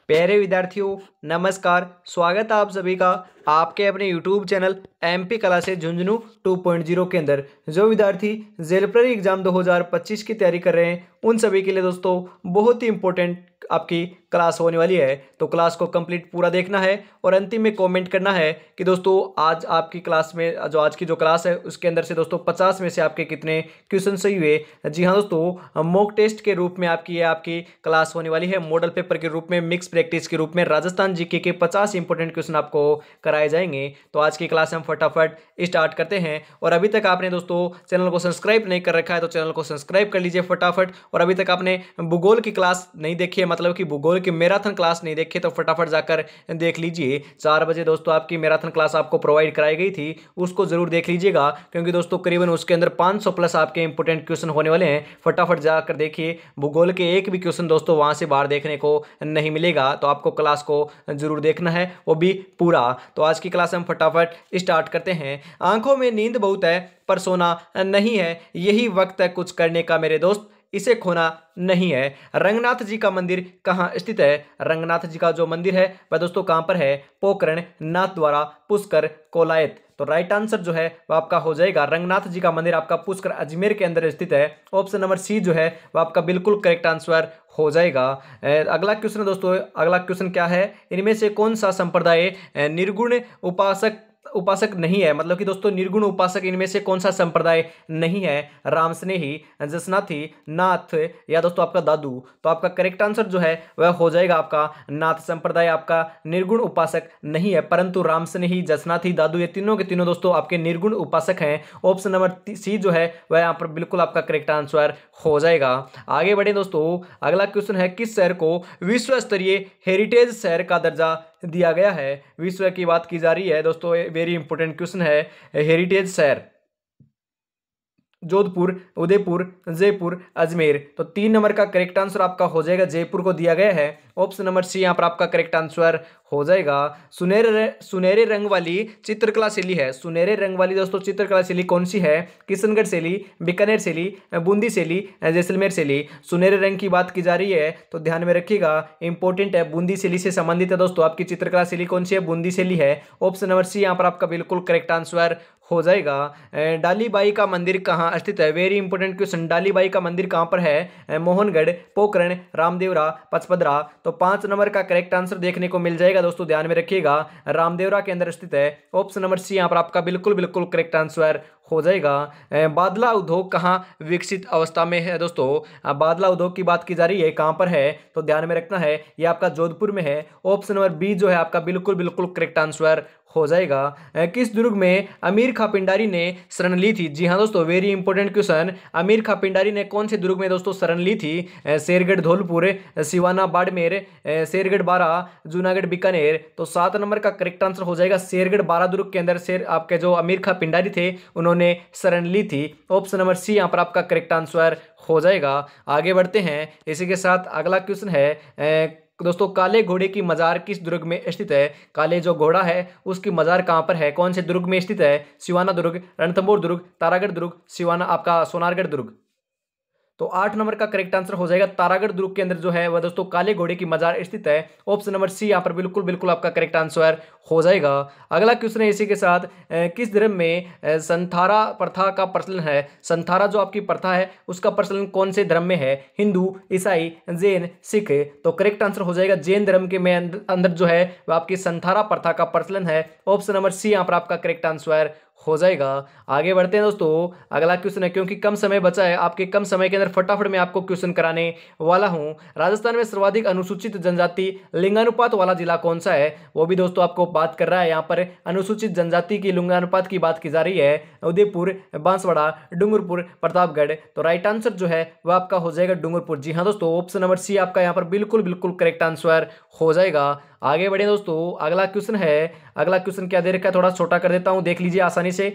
प्यारे विद्यार्थियों, नमस्कार। स्वागत है आप सभी का आपके अपने YouTube channel MP classes Jhunjhunu 2.0 के अंदर। जो विद्यार्थी जेल प्री एग्जाम 2025 की तैयारी कर रहे हैं उन सभी के लिए दोस्तों बहुत ही इंपॉर्टेंट आपकी क्लास होने वाली है। तो क्लास को कंप्लीट पूरा देखना है और अंतिम में कमेंट करना है कि दोस्तों आज आपकी क्लास में जो आज की जो क्लास है उसके अंदर से दोस्तों 50 में से आपके कितने क्वेश्चन सही हुए। जी हाँ दोस्तों, मॉक टेस्ट के रूप में आपकी क्लास होने वाली है। मॉडल पेपर के रूप में, मिक्स प्रैक्टिस के रूप में राजस्थान जीके के 50 इंपॉर्टेंट क्वेश्चन आपको कराए जाएंगे। तो आज की क्लास हम फटाफट स्टार्ट करते हैं। और अभी तक आपने दोस्तों चैनल को सब्सक्राइब नहीं कर रखा है तो चैनल को सब्सक्राइब कर लीजिए फटाफट। और अभी तक आपने भूगोल की क्लास नहीं देखी है, मतलब कि भूगोल की मैराथन क्लास नहीं देखी, तो फटाफट जाकर देख लीजिए। 4 बजे दोस्तों आपकी मैराथन क्लास आपको प्रोवाइड कराई गई थी, उसको जरूर देख लीजिएगा क्योंकि दोस्तों करीबन उसके अंदर 500 प्लस आपके इंपॉर्टेंट क्वेश्चन होने वाले हैं। फटाफट जाकर देखिए, भूगोल के एक भी क्वेश्चन दोस्तों वहां से बाहर देखने को नहीं मिलेगा। तो आपको क्लास को जरूर देखना है, वो भी पूरा। तो आज की क्लास हम फटाफट स्टार्ट करते हैं। आंखों में नींद बहुत है पर सोना नहीं है, यही वक्त है कुछ करने का मेरे दोस्त, इसे खोना नहीं है। रंगनाथ जी का मंदिर कहाँ स्थित है? रंगनाथ जी का जो मंदिर है वह दोस्तों कहां पर है? पोखरण, नाथ द्वारा, पुष्कर, कोलायत। तो राइट आंसर जो है वह आपका हो जाएगा रंगनाथ जी का मंदिर आपका पुष्कर अजमेर के अंदर स्थित है। ऑप्शन नंबर सी जो है वह आपका बिल्कुल करेक्ट आंसर हो जाएगा। अगला क्वेश्चन दोस्तों, अगला क्वेश्चन क्या है? इनमें से कौन सा संप्रदाय निर्गुण उपासक नहीं है? मतलब कि दोस्तों निर्गुण उपासक इनमें से कौन सा संप्रदाय नहीं है? रामस्नेही, जसनाथी, नाथ या दोस्तों आपका दादू। तो आपका करेक्ट आंसर जो है वह हो जाएगा आपका नाथ संप्रदाय आपका निर्गुण उपासक नहीं है, परंतु रामस्नेही, जसनाथी, दादू ये तीनों के तीनों दोस्तों आपके निर्गुण उपासक हैं। ऑप्शन नंबर सी जो है वह यहाँ पर बिल्कुल आपका करेक्ट आंसर हो जाएगा। आगे बढ़े दोस्तों, अगला क्वेश्चन है किस शहर को विश्व स्तरीय हेरिटेज शहर का दर्जा दिया गया है? विश्व की बात की जा रही है दोस्तों, वेरी इंपॉर्टेंट क्वेश्चन है। हेरिटेज शहर जोधपुर, उदयपुर, जयपुर, अजमेर। तो 3 नंबर का करेक्ट आंसर आपका हो जाएगा, जयपुर को दिया गया है। ऑप्शन नंबर सी यहाँ पर आपका करेक्ट आंसर हो जाएगा। सुनहरे रंग वाली चित्रकला शैली है, सुनहरे रंग वाली दोस्तों चित्रकला शैली कौन सी है? किशनगढ़ शैली, बीकानेर शैली, बूंदी शैली, जैसलमेर शैली। सुनहरे रंग की बात की जा रही है तो ध्यान में रखिएगा, इंपॉर्टेंट है। बूंदी शैली से संबंधित है दोस्तों आपकी चित्रकला शैली कौन सी है? बूंदी शैली है। ऑप्शन नंबर सी यहाँ पर आपका बिल्कुल करेक्ट आंसर हो जाएगा। डालीबाई का मंदिर कहाँ स्थित है? Very important question. डालीबाई का मंदिर कहाँ पर है? मोहनगढ़, पोखरण, रामदेवरा, पचपदरा। तो 5 नंबर का करेक्ट आंसर देखने को मिल जाएगा दोस्तों, ध्यान में रखिएगा, रामदेवरा के अंदर स्थित है। ऑप्शन नंबर सी यहाँ पर आपका बिल्कुल बिल्कुल करेक्ट आंसर हो जाएगा। बादला उद्योग कहाँ विकसित अवस्था में है दोस्तों? बादला उद्योग की बात की जा रही है, कहाँ पर है? तो ध्यान में रखना है, ये आपका जोधपुर में है। ऑप्शन नंबर बी जो है आपका बिल्कुल बिल्कुल करेक्ट आंसर हो जाएगा। किस दुर्ग में अमीर खां पिंडारी ने शरण ली थी? जी हाँ दोस्तों, वेरी इंपॉर्टेंट क्वेश्चन। अमीर खां पिंडारी ने कौन से दुर्ग में दोस्तों शरण ली थी? शेरगढ़, धौलपुर, सिवाना, बाड़मेर, शेरगढ़ बारा, जूनागढ़, बीकानेर। तो 7 नंबर का करेक्ट आंसर हो जाएगा शेरगढ़ बारा दुर्ग के अंदर शेर आपके जो अमीर खां पिंडारी थे उन्होंने शरण ली थी। ऑप्शन नंबर सी यहाँ पर आपका करेक्ट आंसर हो जाएगा। आगे बढ़ते हैं, इसी के साथ अगला क्वेश्चन है दोस्तों, काले घोड़े की मजार किस दुर्ग में स्थित है? काले जो घोड़ा है उसकी मजार कहां पर है? कौन से दुर्ग में स्थित है? सिवाना दुर्ग, रणथंभौर दुर्ग, तारागढ़ दुर्ग, सिवाना आपका सोनारगढ़ दुर्ग। तो 8 नंबर का करेक्ट आंसर हो जाएगा तारागढ़ दुर्ग के अंदर जो है वह दोस्तों काले घोड़े की मजार स्थित है। ऑप्शन नंबर सी यहाँ पर बिल्कुल बिल्कुल आपका करेक्ट आंसर हो जाएगा। अगला क्वेश्चन है इसी के साथ, किस धर्म में संथारा प्रथा का प्रचलन है? संथारा जो आपकी प्रथा है उसका प्रचलन कौन से धर्म में है? हिंदू, ईसाई, जैन, सिख। तो करेक्ट आंसर हो जाएगा जैन धर्म के में अंदर जो है वह आपकी संथारा प्रथा का प्रचलन है। ऑप्शन नंबर सी यहाँ पर आपका करेक्ट आंसर हो जाएगा। आगे बढ़ते हैं दोस्तों, अगला क्वेश्चन है, क्योंकि कम समय बचा है आपके कम समय के अंदर फटाफट मैं आपको क्वेश्चन कराने वाला हूं। राजस्थान में सर्वाधिक अनुसूचित जनजाति लिंगानुपात वाला जिला कौन सा है? वो भी दोस्तों आपको बात कर रहा है, यहाँ पर अनुसूचित जनजाति की लिंगानुपात की बात की जा रही है। उदयपुर, बांसवाड़ा, डूंगरपुर, प्रतापगढ़। तो राइट आंसर जो है वह आपका हो जाएगा डूंगरपुर। जी हाँ दोस्तों, ऑप्शन नंबर सी आपका यहाँ पर बिल्कुल बिल्कुल करेक्ट आंसर हो जाएगा। आगे बढ़े दोस्तों, अगला क्वेश्चन है, अगला क्वेश्चन क्या दे रखा है, थोड़ा छोटा कर देता हूं, देख लीजिए आसानी से।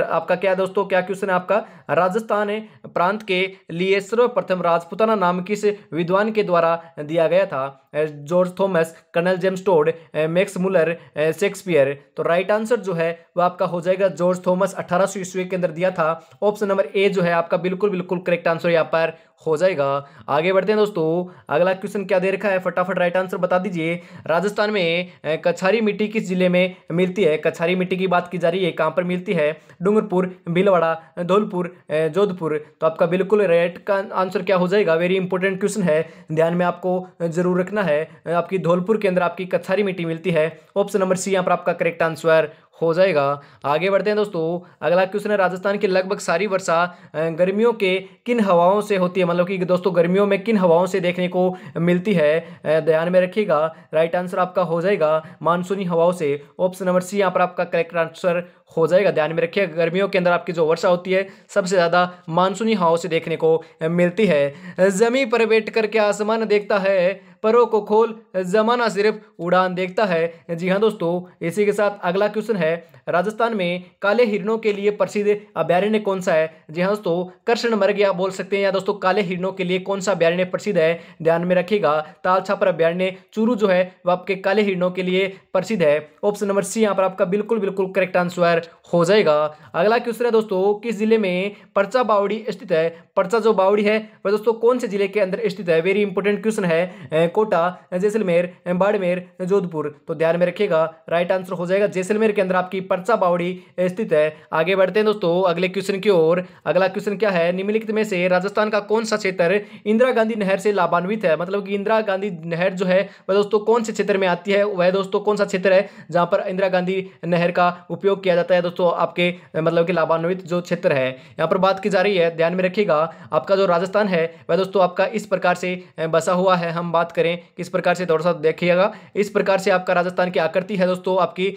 आपका क्या है दोस्तों, क्या क्वेश्चन है आपका? राजस्थान प्रांत के लिए सर्वप्रथम राजपुताना नाम किस विद्वान के द्वारा दिया गया था? George Thomas, colonel James Tod, Max Muller, Shakespeare. तो राइट आंसर जो है वो आपका हो जाएगा जॉर्ज थॉमस, 1800 ईस्वी के अंदर दिया था। ऑप्शन नंबर ए जो है आपका बिल्कुल बिल्कुल करेक्ट आंसर यहाँ पर हो जाएगा। आगे बढ़ते हैं दोस्तों, अगला क्वेश्चन क्या दे रखा है, फटाफट राइट आंसर बता दीजिए। राजस्थान में कछारी मिट्टी किस जिले में मिलती है? कछारी मिट्टी की बात की जा रही है, कहाँ पर मिलती है? डूंगरपुर, भीलवाड़ा, धौलपुर, जोधपुर। तो आपका बिल्कुल राइट का आंसर क्या हो जाएगा? वेरी इंपॉर्टेंट क्वेश्चन है, ध्यान में आपको जरूर रखना है। आपकी धौलपुर के अंदर आपकी कछारी मिट्टी मिलती है। ऑप्शन नंबर सी यहाँ पर आपका करेक्ट आंसर हो जाएगा। आगे बढ़ते हैं दोस्तों, अगला क्वेश्चन है, राजस्थान की लगभग सारी वर्षा गर्मियों के किन हवाओं से होती है? मतलब कि दोस्तों गर्मियों में किन हवाओं से देखने को मिलती है? ध्यान में रखिएगा, राइट आंसर आपका हो जाएगा मानसूनी हवाओं से। ऑप्शन नंबर सी यहाँ पर आपका करेक्ट आंसर हो जाएगा। ध्यान में रखिएगा, गर्मियों के अंदर आपकी जो वर्षा होती है सबसे ज्यादा मानसूनी हवाओं से देखने को मिलती है। जमीन पर बैठ कर के आसमान देखता है, परों को खोल जमाना सिर्फ उड़ान देखता है। जी हाँ दोस्तों, इसी के साथ अगला क्वेश्चन है, राजस्थान में काले हिरणों के लिए प्रसिद्ध अभयारण्य कौन सा है? जी हाँ दोस्तों, कृष्णमृग या बोल सकते हैं, या दोस्तों काले हिरणों के लिए कौन सा अभयारण्य प्रसिद्ध है? ध्यान में रखिएगा, तालछापर अभयारण्य चूरू जो है वह आपके काले हिरणों के लिए प्रसिद्ध है। ऑप्शन नंबर सी यहाँ पर आपका बिल्कुल बिल्कुल करेक्ट आंसर हो जाएगा। अगला क्वेश्चन है दोस्तों, किस जिले में परचा बावड़ी स्थित है? परचा जो बावड़ी है वह दोस्तों कौन से जिले के अंदर स्थित है? वेरी इंपॉर्टेंट क्वेश्चन है। कोटा, जैसलमेर, बाड़मेर, जोधपुर। तो ध्यान में रखिएगा, राइट आंसर हो जाएगा जैसलमेर के अंदर आपकी परचा बावड़ी स्थित है। आगे बढ़ते हैं दोस्तों अगले क्वेश्चन की ओर। अगला क्वेश्चन क्या है, निम्नलिखित में से राजस्थान का कौन सा क्षेत्र इंदिरा गांधी नहर से लाभान्वित है? मतलब कि इंदिरा गांधी नहर जो है वह दोस्तों कौन से क्षेत्र में आती है? वह दोस्तों कौन सा क्षेत्र है जहां पर इंदिरा गांधी नहर का उपयोग किया जाता है? दोस्तों आपके मतलब कि लाभान्वित जो क्षेत्र है यहाँ पर बात की जा रही है, ध्यान में रखिएगा। आपका जो राजस्थान है वह दोस्तों आपका इस प्रकार से बसा हुआ है। हम बात करें किस प्रकार से, थोड़ा सा देखिएगा, इस प्रकार से आपका राजस्थान की आकृति है दोस्तों, आपकी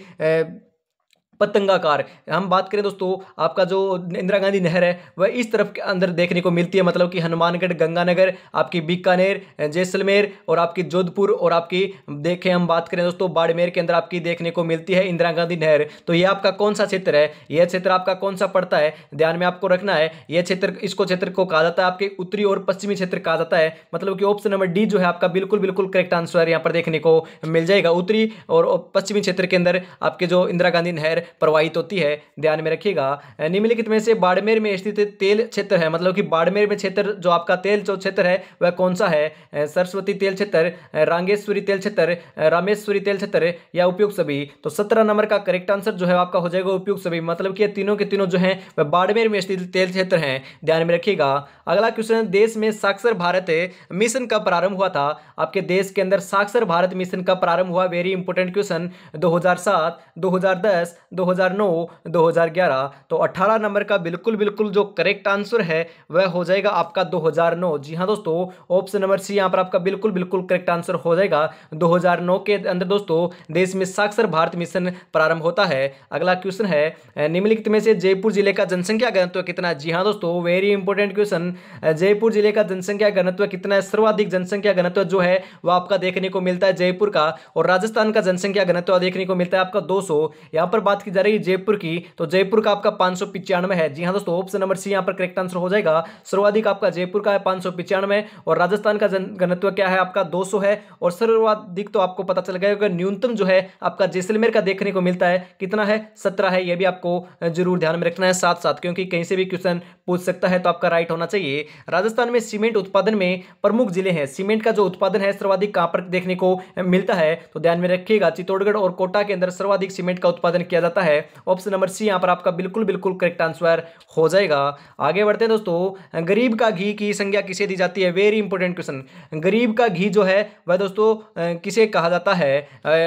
पतंगाकार। हम बात करें दोस्तों, आपका जो इंदिरा गांधी नहर है वह इस तरफ के अंदर देखने को मिलती है, मतलब कि हनुमानगढ़, गंगानगर, आपकी बीकानेर, जैसलमेर और आपकी जोधपुर और आपकी देखें हम बात करें दोस्तों बाड़मेर के अंदर आपकी देखने को मिलती है इंदिरा गांधी नहर। तो ये आपका कौन सा क्षेत्र है? यह क्षेत्र आपका कौन सा पड़ता है? ध्यान में आपको रखना है, यह क्षेत्र, इसको क्षेत्र को कहा जाता है आपके उत्तरी और पश्चिमी क्षेत्र कहा जाता है। मतलब कि ऑप्शन नंबर डी जो है आपका बिल्कुल बिल्कुल करेक्ट आंसर यहाँ पर देखने को मिल जाएगा। उत्तरी और पश्चिमी क्षेत्र के अंदर आपके जो इंदिरा गांधी नहर प्रवाहित होती है, ध्यान में रखिएगा। निम्नलिखित में से बाड़मेर में स्थित तेल क्षेत्र है, मतलब कि बाड़मेर में क्षेत्र जो आपका तेल जो क्षेत्र है वह कौन सा है? सरस्वती तेल क्षेत्र, रांगेश्वरी तेल क्षेत्र, रामेश्वरी तेल क्षेत्र या उपयुक्त सभी। तो 17 नंबर का करेक्ट आंसर जो है आपका हो जाएगा उपयुक्त सभी, मतलब कि तीनों के तीनों जो हैं वह बाड़मेर में स्थित तेल क्षेत्र हैं, ध्यान में रखिएगा। अगला क्वेश्चन, देश में साक्षर भारत मिशन कब प्रारंभ हुआ था? आपके देश के अंदर साक्षर भारत मिशन कब प्रारंभ हुआ? Very important question. 2007, 2010, 2009, 2011। तो 18 नंबर का बिल्कुल बिल्कुल जो करेक्ट आंसर है वह हो जाएगा आपका 2009। जी हाँ दोस्तों, ऑप्शन नंबर सी यहाँ पर आपका बिल्कुल बिल्कुल करेक्ट आंसर हो जाएगा। 2009 के अंदर दोस्तों देश में साक्षर भारत मिशन प्रारंभ होता है। अगला क्वेश्चन है, निम्नलिखित में से जयपुर जिले का जनसंख्या घनत्व कितना है? जी हाँ दोस्तों, वेरी इंपॉर्टेंट क्वेश्चन। जयपुर जिले का जनसंख्या घनत्व कितना है? सर्वाधिक जनसंख्या घनत्व जो है वह आपका देखने को मिलता है जयपुर का, और राजस्थान का जनसंख्या घनत्व देखने को मिलता है आपका 200। यहाँ पर बात की जा रही है जयपुर की, तो जयपुर का आपका 595 है। जी हाँ दोस्तों, ऑप्शन नंबर सी यहाँ पर करेक्ट आंसर हो जाएगा। सर्वाधिक आपका जयपुर का है 595, और राजस्थान का घनत्व क्या है आपका 200 है, और सर्वाधिक तो आपको पता चल गया होगा, न्यूनतम जो है आपका जैसलमेर का देखने को मिलता है, कितना है? 17 है। यह भी आपको जरूर ध्यान में रखना है साथ साथ, क्योंकि कहीं से भी क्वेश्चन पूछ सकता है, तो आपका राइट होना चाहिए। राजस्थान में सीमेंट उत्पादन में प्रमुख जिले हैं, सीमेंट का जो उत्पादन है सर्वाधिक कहां पर देखने को मिलता है? तो ध्यान में रखिएगा, चित्तौड़गढ़ और कोटा के अंदर सर्वाधिक सीमेंट का उत्पादन किया जाता है। ऑप्शन नंबर सी यहां पर आपका बिल्कुल बिल्कुल करेक्ट आंसर हो जाएगा। आगे बढ़ते हैं दोस्तों, गरीब का घी की संज्ञा किसे दी जाती है? Very important question. गरीब का घी जो है वह दोस्तों किसे कहा जाता है?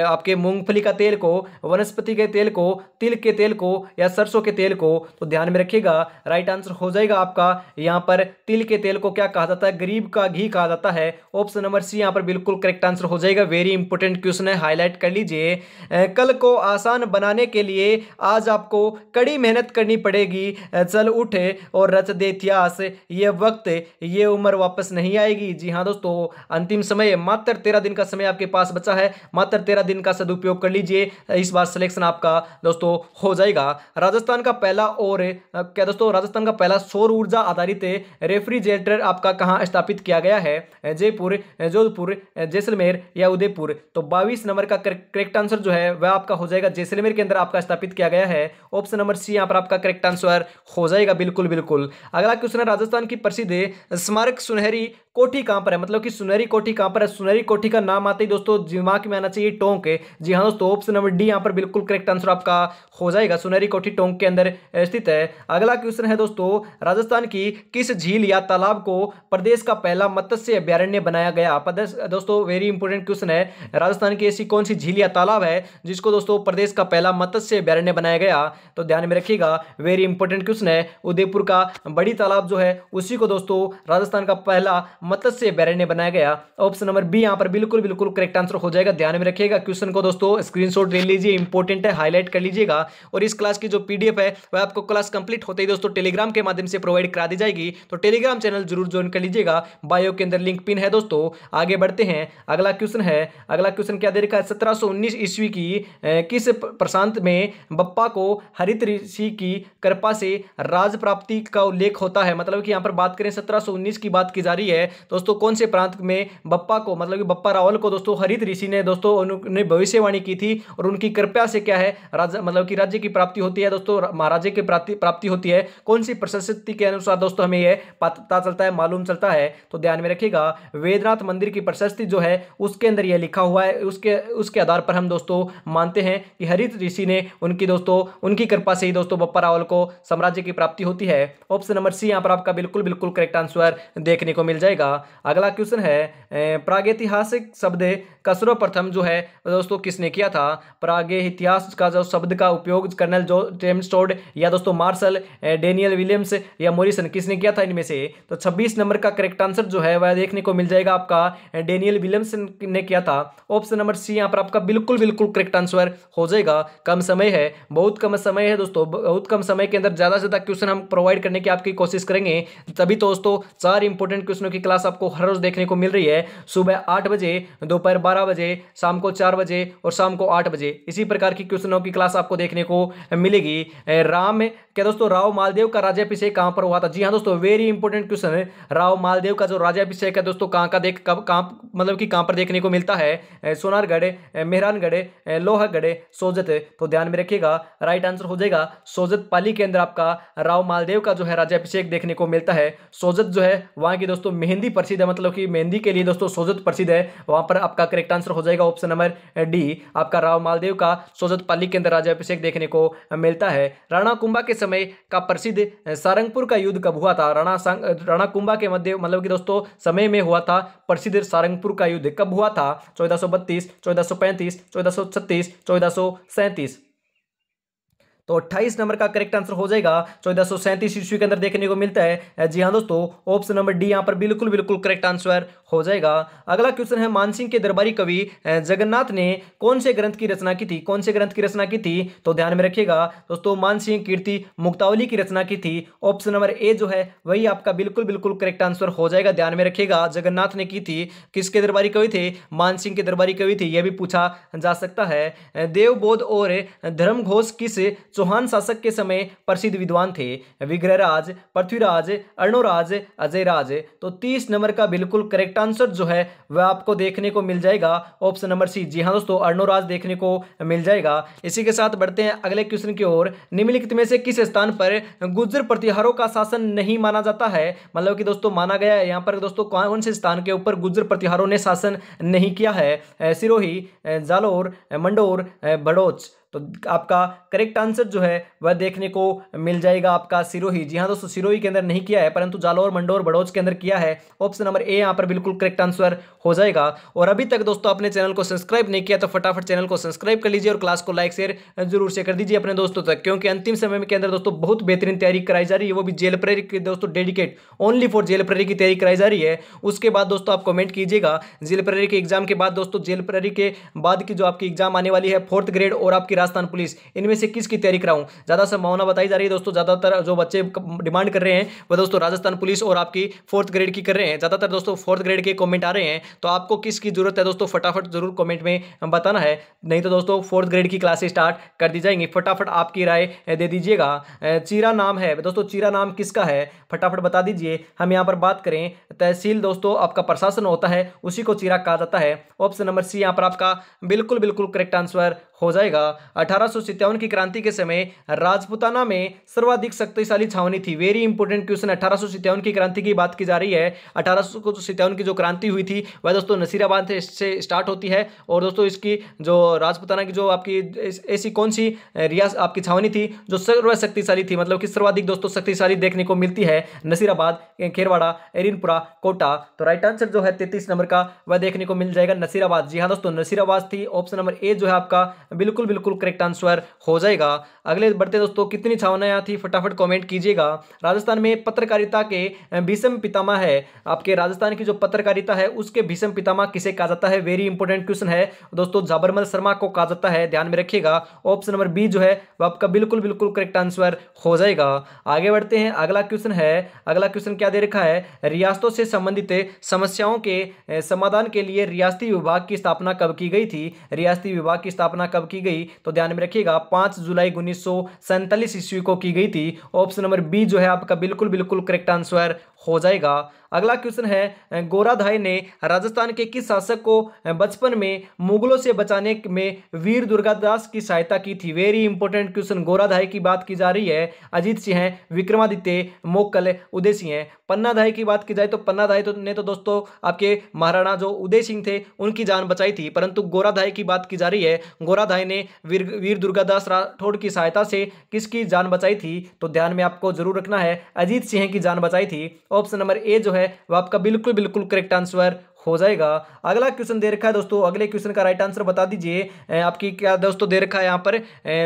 आपके मूंगफली का तेल को, वनस्पति के तेल को, तिल के तेल को या सरसों के तेल को? तो ध्यान में रखिएगा, राइट आंसर हो जाएगा आपका यहां पर तिल के तेल को क्या कहा जाता है? गरीब का घी कहा जाता है। ऑप्शन नंबर सी यहां पर बिल्कुल करेक्ट आंसर हो जाएगा। वेरी इंपॉर्टेंट क्वेश्चन है, हाईलाइट कर लीजिए। कल को आसान बनाने के लिए आज आपको कड़ी मेहनत करनी पड़ेगी। चल उठे और रच दे इतिहास, ये वक्त ये उम्र वापस नहीं आएगी। जी हाँ दोस्तों, अंतिम समय, मात्र 13 दिन का समय आपके पास बचा है, मात्र 13 दिन का सदुपयोग कर लीजिए, इस बार सिलेक्शन आपका दोस्तों हो जाएगा। राजस्थान का पहला और क्या दोस्तों, राजस्थान का पहला सौर ऊर्जा आधारित रेफ्रिजरेटर आपका कहाँ स्थापित किया गया है? जयपुर, जोधपुर, जैसलमेर या उदयपुर? तो 22 नंबर का करेक्ट आंसर जो है वह आपका हो जाएगा जैसलमेर के अंदर आपका स्थापित किया गया है? ऑप्शन नंबर सी यहाँ पर आपका करेक्ट आंसर हो जाएगा। बिल्कुल बिल्कुल। अगला क्वेश्चन है, राजस्थान की प्रसिद्ध स्मारक सुनहरी कोठी कहां पर है? मतलब कि सुनहरी कोठी कहां पर है? सुनहरी कोठी का नाम आते ही दोस्तों दिमाग में आना चाहिए टोंक। जी हाँ दोस्तों, ऑप्शन नंबर डी यहाँ पर बिल्कुल करेक्ट आंसर आपका हो जाएगा। सुनहरी कोठी टोंक के अंदर स्थित है। अगला क्वेश्चन है दोस्तों, राजस्थान की किस झील या तालाब को प्रदेश का पहला मत्स्य अभ्यारण्य बनाया गया? दोस्तों वेरी इंपॉर्टेंट क्वेश्चन है, राजस्थान की ऐसी कौन सी झील या तालाब है जिसको दोस्तों प्रदेश का पहला मत्स्य अभ्यारण्य बनाया गया? तो ध्यान में रखिएगा, वेरी इंपॉर्टेंट क्वेश्चन है। उदयपुर का बड़ी तालाब जो है उसी को दोस्तों राजस्थान का पहला मत्स्य अभ्यारण्य बनाया गया। ऑप्शन नंबर बी यहां पर बिल्कुल बिल्कुल करेक्ट आंसर हो जाएगा। ध्यान में रखिएगा, क्वेश्चन को दोस्तों स्क्रीनशॉट ले लीजिए, इंपॉर्टेंट है, हाईलाइट कर लीजिएगा। और इस क्लास की जो पीडीएफ है वह आपको क्लास कंप्लीट होते ही दोस्तों टेलीग्राम के माध्यम से प्रोवाइड करा दी जाएगी, तो टेलीग्राम चैनल जरूर ज्वाइन कर लीजिएगा, बायो के अंदर लिंक पिन है दोस्तों। आगे बढ़ते हैं, अगला क्वेश्चन है, अगला क्वेश्चन क्या दे रखा है? 1719 ईस्वी की किस प्रशांत में बप्पा को हरित ऋषि की कृपा से राज प्राप्ति का उल्लेख होता है? मतलब कि यहाँ पर बात करें 1719 की बात की जा रही है दोस्तों, कौन से प्रांत में बप्पा को, मतलब कि बप्पा रावल को दोस्तों हरित ऋषि ने दोस्तों उन्होंने भविष्यवाणी की थी और उनकी कृपया से क्या है राजा, मतलब कि राज्य की प्राप्ति होती है दोस्तों, महाराजे की प्राप्ति होती है। कौन सी प्रशस्ति के अनुसार दोस्तों हमें यह पता चलता है, मालूम चलता है? तो ध्यान में रखिएगा, वेदनाथ मंदिर की प्रशस्ति जो है उसके अंदर यह लिखा हुआ है, उसके आधार पर हम दोस्तों मानते हैं कि हरित ऋषि ने उनकी कृपा से ही दोस्तों बप्पा रावल को साम्राज्य की प्राप्ति होती है। ऑप्शन नंबर सी यहां पर आपका बिल्कुल बिल्कुल करेक्ट आंसर देखने को मिल जाएगा। अगला क्वेश्चन है, प्रागैतिहासिक शब्द का सर्वप्रथम जो है दोस्तों किसने किया था? प्रागैतिहासिक का जो शब्द का उपयोग कर्नल जो जेम्स टोड या दोस्तों मार्शल, डेनियल विलियम्स या मॉरिसन, किसने किया था इनमें से? तो 26 नंबर का करेक्ट आंसर जो है वह देखने को मिल जाएगा आपका डेनियल विलियम्स ने किया था। ऑप्शन नंबर सी यहां पर आपका बिल्कुल बिल्कुल करेक्ट आंसर हो जाएगा। कम समय है, बहुत कम समय है दोस्तों, बहुत कम समय के अंदर ज्यादा से ज्यादा क्वेश्चन हम प्रोवाइड करने की आपकी कोशिश करेंगे, तभी तो दोस्तों 4 इंपॉर्टेंट क्वेश्चनों की क्लास आपको हर रोज देखने को मिल रही है। सुबह 8 बजे, दोपहर 12 बजे, शाम को 4 बजे और शाम को 8 बजे, इसी प्रकार की क्वेश्चनों की क्लास आपको देखने को मिलेगी। क्या दोस्तों राव मालदेव का राज्याभिषेक कहां पर हुआ था? जी हाँ दोस्तों, वेरी इंपॉर्टेंट क्वेश्चन है। राव मालदेव का जो राज्याभिषेक है दोस्तों कहां मतलब कि कहां पर देखने को मिलता है? सोनारगढ़, मेहरानगढ़, लोहागढ़, सोजत। तो ध्यान में रखिएगा, राइट आंसर हो जाएगा सोजत पाली के अंदर आपका राव मालदेव का जो है राज्याभिषेक देखने को मिलता है। सोजत जो है वहां की दोस्तों मेहंदी प्रसिद्ध है, मतलब कि मेहंदी के लिए दोस्तों सोजत प्रसिद्ध है, वहां पर आपका करेक्ट आंसर हो जाएगा ऑप्शन नंबर डी, आपका राव मालदेव का सोजत पाली के अंदर राज्याभिषेक देखने को मिलता है। राणा कुंभा के समय का प्रसिद्ध सारंगपुर का युद्ध कब हुआ था? राणा कुंभा के मध्य मतलब कि दोस्तों समय में हुआ था प्रसिद्ध सारंगपुर का युद्ध, कब हुआ था? 1432, 1435, 1436, 1437। तो 28 नंबर का करेक्ट आंसर हो जाएगा 1437 ईस्वी के अंदर देखने को मिलता है। जी हाँ दोस्तों, ऑप्शन नंबर डी यहाँ पर बिल्कुल बिल्कुल करेक्ट आंसर हो जाएगा। अगला क्वेश्चन है, मानसिंह के दरबारी कवि जगन्नाथ ने कौन से ग्रंथ की रचना की थी? कौन से ग्रंथ की रचना की थी? तो ध्यान में रखिएगा दोस्तों, मानसिंह कीर्ति मुक्तावली की रचना की थी। ऑप्शन नंबर ए जो है वही आपका बिल्कुल बिल्कुल करेक्ट आंसर हो जाएगा। ध्यान में रखिएगा, जगन्नाथ ने की थी। किसके दरबारी कवि थे? मानसिंह के दरबारी कवि थे, यह भी पूछा जा सकता है। देवबोध और धर्मघोष किस चौहान शासक के समय प्रसिद्ध विद्वान थे? विग्रहराज, पृथ्वीराज, अर्णोराज, अजयराज। तो 30 नंबर का बिल्कुल करेक्ट आंसर जो है वह आपको देखने को मिल जाएगा ऑप्शन नंबर सी। जी हाँ दोस्तों, अर्णोराज देखने को मिल जाएगा। इसी के साथ बढ़ते हैं अगले क्वेश्चन की ओर। निम्नलिखित में से किस स्थान पर गुर्जर प्रतिहारों का शासन नहीं माना जाता है? मतलब कि दोस्तों माना गया है यहाँ पर दोस्तों कौन से स्थान के ऊपर गुर्जर प्रतिहारों ने शासन नहीं किया है? सिरोही, जालोर, मंडोर, भड़ोच। तो आपका करेक्ट आंसर जो है वह देखने को मिल जाएगा आपका सिरोही। जी हाँ दोस्तों, सिरोही के अंदर नहीं किया है, परंतु जालौर, मंडोर, बड़ौच के अंदर किया है। ऑप्शन नंबर ए यहाँ पर बिल्कुल करेक्ट आंसर हो जाएगा। और अभी तक दोस्तों अपने चैनल को सब्सक्राइब नहीं किया तो फटाफट चैनल को सब्सक्राइब कर लीजिए और क्लास को लाइक शेयर जरूर से कर दीजिए अपने दोस्तों तक, क्योंकि अंतिम समय के अंदर दोस्तों बहुत बेहतरीन तैयारी कराई जा रही है, वो भी जेल प्रेरी की दोस्तों, डेडिकेट ओनली फॉर जेल प्रेरी की तैयारी कराई जा रही है। उसके बाद दोस्तों आप कमेंट कीजिएगा जेल प्रेरी के एग्जाम के बाद दोस्तों, जेल प्रेरी के बाद की जो आपकी एग्जाम आने वाली है 4th ग्रेड और आपकी राजस्थान पुलिस, इनमें से किसकी तैयारी कराऊं? ज्यादा संभावना बताई जा रही है दोस्तों, ज्यादातर जो बच्चे डिमांड कर रहे हैं वो दोस्तों राजस्थान पुलिस और आपकी 4th ग्रेड की कर रहे हैं, ज्यादातर दोस्तों 4th ग्रेड के कमेंट आ रहे हैं। तो आपको किसकी जरूरत है दोस्तों, फटाफट जरूर कमेंट में बताना है, नहीं तो दोस्तों 4th ग्रेड की क्लासेस स्टार्ट कर दी जाएंगी। फटाफट आपकी राय दे दीजिएगा। चीरा नाम है दोस्तों, चीरा नाम किसका है? फटाफट बता दीजिए। हम यहाँ पर बात करें, तहसील दोस्तों आपका प्रशासन होता है, उसी को चीरा कहा जाता है। ऑप्शन नंबर सी यहाँ पर आपका बिल्कुल बिल्कुल करेक्ट आंसर हो जाएगा। 1857 की क्रांति के समय राजपूताना में सर्वाधिक शक्तिशाली छावनी थी। वेरी इंपोर्टेंट क्वेश्चन, 1857 की क्रांति की बात की जा रही है। 1857 की जो क्रांति हुई थी वह दोस्तों नसीराबाद से स्टार्ट होती है। और दोस्तों इसकी जो राजपूताना की जो आपकी ऐसी कौन सी रियासत आपकी छावनी थी जो सर्वशक्तिशाली थी, मतलब कि सर्वाधिक दोस्तों शक्तिशाली देखने को मिलती है? नसीराबाद, खेरवाड़ा, एरिनपुरा, कोटा। तो राइट आंसर जो है 33 नंबर का वह देखने को मिल जाएगा नसीराबाद। जी हाँ दोस्तों, नसीराबाद थी। ऑप्शन नंबर ए जो है आपका बिल्कुल बिल्कुल करेक्ट आंसर हो जाएगा। अगले बढ़ते दोस्तों, कितनी छावनियां थी फटाफट कमेंट कीजिएगा। राजस्थान में पत्रकारिता के भीष्म पितामह है, आपके राजस्थान की जो पत्रकारिता है उसके भीष्म पितामह किसे कहा जाता है? वेरी इंपोर्टेंट क्वेश्चन है दोस्तों, झाबरमल शर्मा को कहा जाता है, ध्यान में रखिएगा। ऑप्शन नंबर बी जो है वह आपका बिल्कुल बिल्कुल करेक्ट आंसर हो जाएगा। आगे बढ़ते हैं, अगला क्वेश्चन है। अगला क्वेश्चन क्या दे रखा है? रियासतों से संबंधित समस्याओं के समाधान के लिए रियासती विभाग की स्थापना कब की गई थी? रियासती विभाग की स्थापना कब की गई? तो ध्यान में रखिएगा 5 जुलाई 1947 ईस्वी को की गई थी। ऑप्शन नंबर बी जो है आपका बिल्कुल बिल्कुल करेक्ट आंसर हो जाएगा। अगला क्वेश्चन है, गोराधाय ने राजस्थान के किस शासक को बचपन में मुगलों से बचाने में वीर दुर्गादास की सहायता की थी? वेरी इंपोर्टेंट क्वेश्चन, गोराधाय की बात की जा रही है। अजीत सिंह हैं, विक्रमादित्य, मोक्कल, उदय सिंह हैं। पन्नाधाय की बात की जाए तो पन्नाधाय ने तो दोस्तों आपके महाराणा जो उदय सिंह थे उनकी जान बचाई थी, परंतु गोराधाय की बात की जा रही है। गोराधाय ने वीर दुर्गादास राठौड़ की सहायता से किसकी जान बचाई थी? तो ध्यान में आपको जरूर रखना है, अजीत सिंह की जान बचाई थी। ऑप्शन नंबर ए जो है वह आपका बिल्कुल बिल्कुल करेक्ट आंसर हो जाएगा। अगला क्वेश्चन दे रखा है दोस्तों, अगले क्वेश्चन का राइट आंसर बता दीजिए। आपकी क्या दोस्तों दे रखा है यहाँ पर?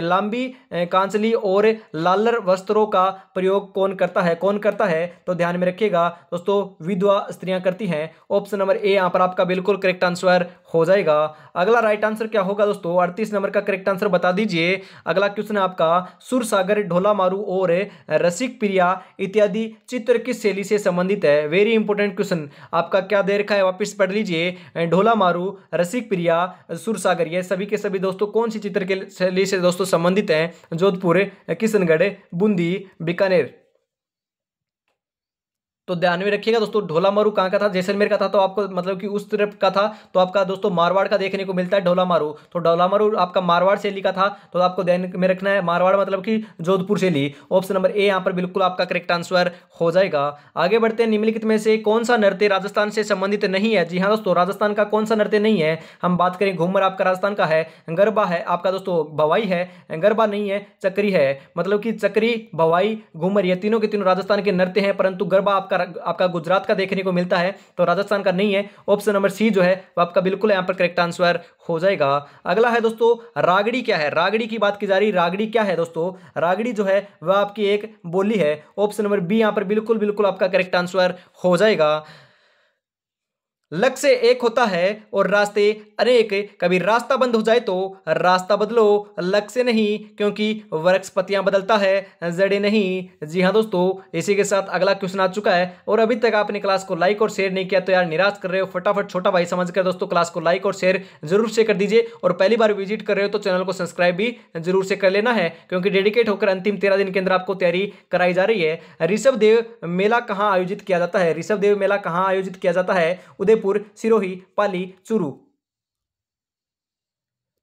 लांबी कांचली और लालर वस्त्रों का प्रयोग कौन करता है? कौन करता है? तो ध्यान में रखिएगा दोस्तों, विधवा स्त्रियां करती हैं। ऑप्शन नंबर ए यहाँ पर आपका बिल्कुल करेक्ट आंसर हो जाएगा। अगला राइट आंसर क्या होगा दोस्तों? 38 नंबर का करेक्ट आंसर बता दीजिए। अगला क्वेश्चन है आपका, सुरसागर, ढोला मारू और रसिक प्रिया इत्यादि चित्र किस शैली से संबंधित है? वेरी इंपोर्टेंट क्वेश्चन, आपका क्या दे रखा है वापिस पढ़ लीजिए। ढोला मारू, रसिक प्रिया, सुरसागर, ये सभी के सभी दोस्तों कौन सी चित्र के शैली से दोस्तों संबंधित हैं? जोधपुर, किशनगढ़, बूंदी, बीकानेर। तो ध्यान में रखिएगा दोस्तों, ढोला मारू कहाँ का था? जैसलमेर का था, तो आपको मतलब कि उस तरफ का था, तो आपका दोस्तों मारवाड़ का देखने को मिलता है ढोला मारू। तो ढोला मारू आपका मारवाड़ शैली का था, तो आपको ध्यान में रखना है, मारवाड़ मतलब कि जोधपुर शैली। ऑप्शन नंबर ए यहाँ पर बिल्कुल आपका करेक्ट आंसर हो जाएगा। आगे बढ़ते हैं, निम्नलिखित में से कौन सा नृत्य राजस्थान से संबंधित नहीं है? जी हाँ दोस्तों, राजस्थान का कौन सा नृत्य नहीं है? हम बात करें, घूमर आपका राजस्थान का है, गरबा है आपका दोस्तों, भवाई है, गरबा नहीं है, चक्री है। मतलब कि चक्री, भवाई, घूमर ये तीनों के तीनों राजस्थान के नृत्य हैं, परंतु गरबा आपका गुजरात का देखने को मिलता है, तो राजस्थान का नहीं है। ऑप्शन नंबर सी जो है वो आपका बिल्कुल यहां पर करेक्ट आंसर हो जाएगा। अगला है दोस्तों, रागड़ी क्या है? रागड़ी की बात की जा रही, रागड़ी क्या है दोस्तों? रागड़ी जो है वह आपकी एक बोली है। ऑप्शन नंबर बी यहां पर बिल्कुल बिल्कुल आपका करेक्ट आंसर हो जाएगा। लक्ष्य एक होता है और रास्ते अनेक, कभी रास्ता बंद हो जाए तो रास्ता बदलो, लक्ष्य नहीं, क्योंकि वृक्ष पत्तियां बदलता है, जड़ें नहीं। जी हाँ दोस्तों, इसी के साथ अगला क्वेश्चन आ चुका है। और अभी तक आपने क्लास को लाइक और शेयर नहीं किया तो यार निराश कर रहे हो, फटाफट छोटा भाई समझकर दोस्तों क्लास को लाइक और शेयर जरूर से कर दीजिए। और पहली बार विजिट कर रहे हो तो चैनल को सब्सक्राइब भी जरूर से कर लेना है, क्योंकि डेडिकेट होकर अंतिम 13 दिन के अंदर आपको तैयारी कराई जा रही है। ऋषभ देव मेला कहाँ आयोजित किया जाता है? ऋषभ देव मेला कहाँ आयोजित किया जाता है? उदयपुर, सिरोही, पाली, चूरू।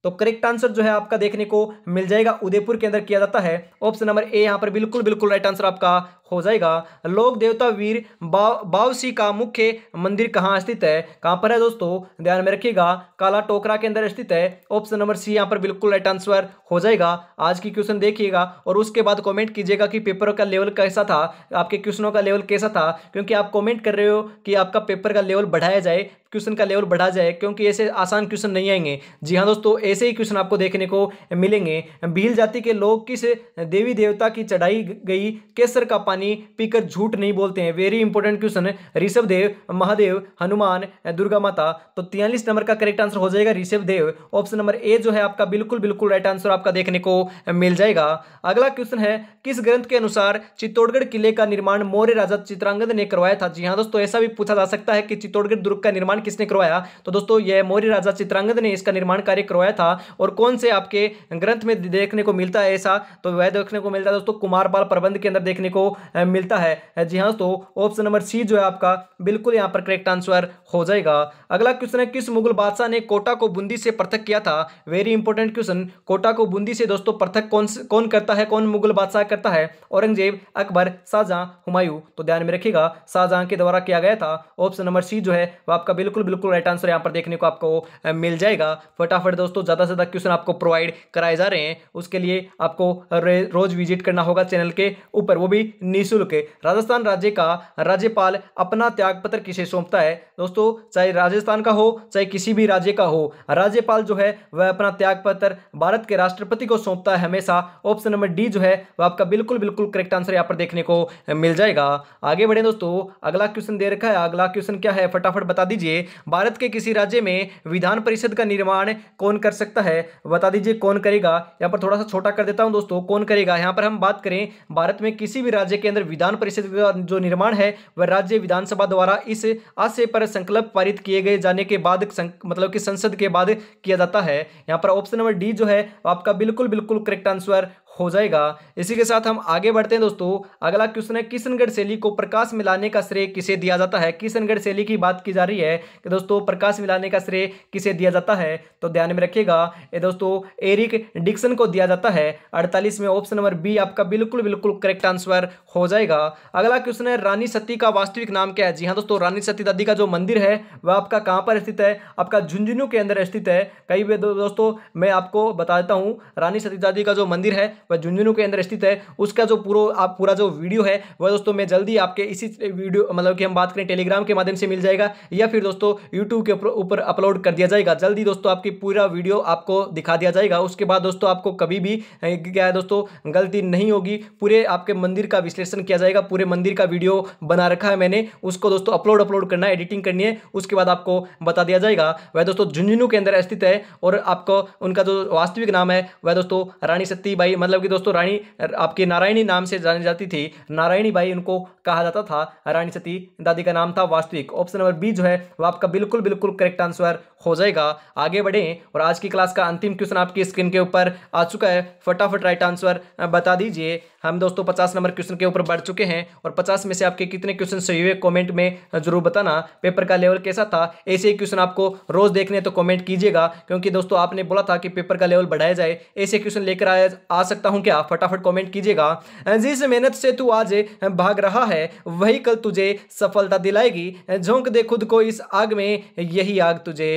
तो करेक्ट आंसर जो है आपका देखने को मिल जाएगा उदयपुर के अंदर किया जाता है। ऑप्शन नंबर ए यहां पर बिल्कुल बिल्कुल राइट आंसर आपका हो जाएगा। लोक देवता वीर बावसी का मुख्य मंदिर कहां स्थित है? कहां पर है दोस्तों? ध्यान में रखिएगा, काला टोकरा के अंदर स्थित है। ऑप्शन नंबर सी यहां पर बिल्कुल राइट आंसर हो जाएगा। आज की क्वेश्चन देखिएगा और उसके बाद कमेंट कीजिएगा कि पेपर का लेवल कैसा था, आपके क्वेश्चनों का लेवल कैसा था, क्योंकि आप कमेंट कर रहे हो कि आपका पेपर का लेवल बढ़ाया जाए, क्वेश्चन का लेवल बढ़ा जाए, क्योंकि ऐसे आसान क्वेश्चन नहीं आएंगे। जी हाँ दोस्तों, ऐसे ही क्वेश्चन आपको देखने को मिलेंगे। भील जाति के लोग किस देवी देवता की चढ़ाई गई केसर का पानी पीकर झूठ नहीं बोलते हैं? वेरी इंपॉर्टेंट क्वेश्चन है। ऋषभ देव, महादेव, हनुमान, दुर्गा माता। तो 43 नंबर का करेक्ट आंसर हो जाएगा Rishabh Dev. Option number A जो है आपका बिल्कुल बिल्कुल राइट आंसर आपका देखने को मिल जाएगा। अगला क्वेश्चन है, किस ग्रंथ के अनुसार चित्तौड़गढ़ किले का निर्माण मौर्य राजा चित्रांगद ने करवाया था? जी हाँ दोस्तों, ऐसा भी पूछा जा सकता है कि चित्तौड़गढ़ दुर्ग का निर्माण किसने करवाया? तो दोस्तों यह मौर्य राजा चित्रांगद ने इसका निर्माण कार्य करवाया था। और कौन से आपके ग्रंथ में देखने को मिलता है ऐसा? तो वह देखने को मिलता है दोस्तों कुमारपाल प्रबंध के अंदर देखने को मिलता है। जी हाँ दोस्तों, ऑप्शन नंबर सी जो है आपका बिल्कुल यहाँ पर करेक्ट आंसर हो जाएगा। अगला क्वेश्चन है, किस मुगल बादशाह ने कोटा को बूंदी से पृथक किया था? Very important question. कोटा को बूंदी से दोस्तों पृथक कौन करता है? कौन मुगल बादशाह करता है? औरंगजेब, अकबर, शाहजहां, हुमायूं? तो ध्यान में रखिएगा शाहजहां के द्वारा किया गया था। ऑप्शन नंबर सी जो है वो आपका बिल्कुल बिल्कुल राइट आंसर यहाँ पर देखने को आपको मिल जाएगा। फटाफट दोस्तों ज्यादा से ज्यादा क्वेश्चन आपको प्रोवाइड कराए जा रहे हैं, उसके लिए आपको रोज विजिट करना होगा चैनल के ऊपर, वो भी निःशुल्क। राजस्थान राज्य का राज्यपाल अपना त्यागपत्र किसे सौंपता है? दोस्तों चाहे राजस्थान का हो चाहे किसी भी राज्य का हो, राज्यपाल जो है वह अपना त्यागपत्र भारत के राष्ट्रपति को सौंपता है हमेशा। ऑप्शन नंबर डी जो है वह आपका बिल्कुल बिल्कुल करेक्ट आंसर यहाँ पर देखने को मिल जाएगा। आगे बढ़े दोस्तों, अगला क्वेश्चन दे रखा है। अगला क्वेश्चन क्या है फटाफट बता दीजिए। भारत के किसी राज्य में विधान परिषद का निर्माण कौन कर सकता है? बता दीजिए कौन करेगा? यहाँ पर थोड़ा सा छोटा कर देता हूं दोस्तों, कौन करेगा? यहाँ पर हम बात करें भारत में किसी भी राज्य के अंदर विधान परिषद का जो निर्माण है वह राज्य विधानसभा द्वारा इस आशय पर संकल्प पारित किए गए जाने के बाद मतलब कि संसद के बाद किया जाता है। यहाँ पर ऑप्शन नंबर डी जो है आपका बिल्कुल बिल्कुल करेक्ट आंसर हो जाएगा। इसी के साथ हम आगे बढ़ते हैं दोस्तों। अगला क्वेश्चन है, किशनगढ़ शैली को प्रकाश में लाने का श्रेय किसे दिया जाता है? किशनगढ़ शैली की बात की जा रही है कि दोस्तों प्रकाश में लाने का श्रेय किसे दिया जाता है? तो ध्यान में रखिएगा ये दोस्तों एरिक डिक्सन को दिया जाता है। 48 में ऑप्शन नंबर बी आपका बिल्कुल बिल्कुल करेक्ट आंसर हो जाएगा। अगला क्वेश्चन है, रानी सती का वास्तविक नाम क्या है? जी हाँ दोस्तों, रानी सती दादी का जो मंदिर है वह आपका कहां पर स्थित है? आपका झुंझुनू के अंदर स्थित है। कई बार दोस्तों मैं आपको बता देता हूं, रानी सती दादी का जो मंदिर है वह झुंझुनू के अंदर स्थित है। उसका जो पूरा जो वीडियो है वह दोस्तों मैं जल्दी आपके इसी वीडियो मतलब कि हम बात करें टेलीग्राम के माध्यम से मिल जाएगा या फिर दोस्तों यूट्यूब के ऊपर अपलोड कर दिया जाएगा। जल्दी दोस्तों आपकी पूरा वीडियो आपको दिखा दिया जाएगा। उसके बाद दोस्तों आपको कभी भी क्या है दोस्तों गलती नहीं होगी, पूरे आपके मंदिर का विश्लेषण किया जाएगा। पूरे मंदिर का वीडियो बना रखा है मैंने, उसको दोस्तों अपलोड करना है, एडिटिंग करनी है, उसके बाद आपको बता दिया जाएगा। वह दोस्तों झुंझुनू के अंदर स्थित है और आपको उनका जो वास्तविक नाम है वह दोस्तों रानी सतीबाई मतलब कि दोस्तों रानी आपकी नारायणी नाम से जानी जाती थी। नारायणी बाई उनको कहा जाता था, रानी सती दादी का नाम था वास्तविक। ऑप्शन नंबर बी जो है वह आपका बिल्कुल बिल्कुल करेक्ट आंसर हो जाएगा। आगे बढ़ें और आज की क्लास का अंतिम क्वेश्चन आपकी स्क्रीन के ऊपर आ चुका है। फटाफट राइट आंसर बता दीजिए। हम दोस्तों 50 नंबर क्वेश्चन के ऊपर बढ़ चुके हैं और 50 में से आपके कितने क्वेश्चन सही हुए कमेंट में जरूर बताना। पेपर का लेवल कैसा था, ऐसे ही क्वेश्चन आपको रोज देखने तो कमेंट कीजिएगा, क्योंकि दोस्तों आपने बोला था कि पेपर का लेवल बढ़ाया जाए, ऐसे क्वेश्चन लेकर आ सकता हूं क्या? फटाफट कमेंट कीजिएगा। जिस मेहनत से तू आज भाग रहा है वही कल तुझे सफलता दिलाएगी, झोंक दे खुद को इस आग में, यही आग तुझे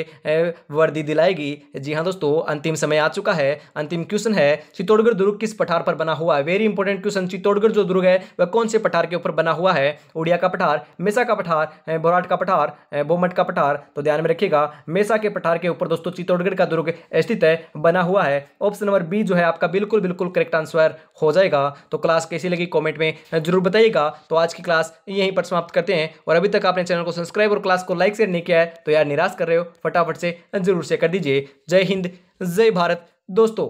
वर्दी दिलाएगी। जी हाँ दोस्तों, अंतिम समय आ चुका है। अंतिम क्वेश्चन है, चित्तौड़गढ़ दुर्ग किस पठार पर बना हुआ है? Very important question. चित्तौड़गढ़ जो दुर्ग है वह कौन से पठार के ऊपर बना हुआ है? उड़िया का पठार, मेसा का पठार, बोराट का पठार, बोमट का पठार? तो ध्यान में रखिएगा मेसा के पठार के ऊपर दोस्तों चित्तौड़गढ़ का दुर्ग स्थित है, बना हुआ है। ऑप्शन नंबर बी जो है आपका बिल्कुल बिल्कुल करेक्ट आंसर हो जाएगा। तो क्लास कैसी लगी कमेंट में जरूर बताइएगा। तो आज की क्लास यहीं पर समाप्त करते हैं और अभी तक आपने चैनल को सब्सक्राइब और क्लास को लाइक शेयर नहीं किया है तो यार निराश कर रहे हो, फटाफट से जरूर से कर दीजिए। जय हिंद, जय भारत दोस्तों।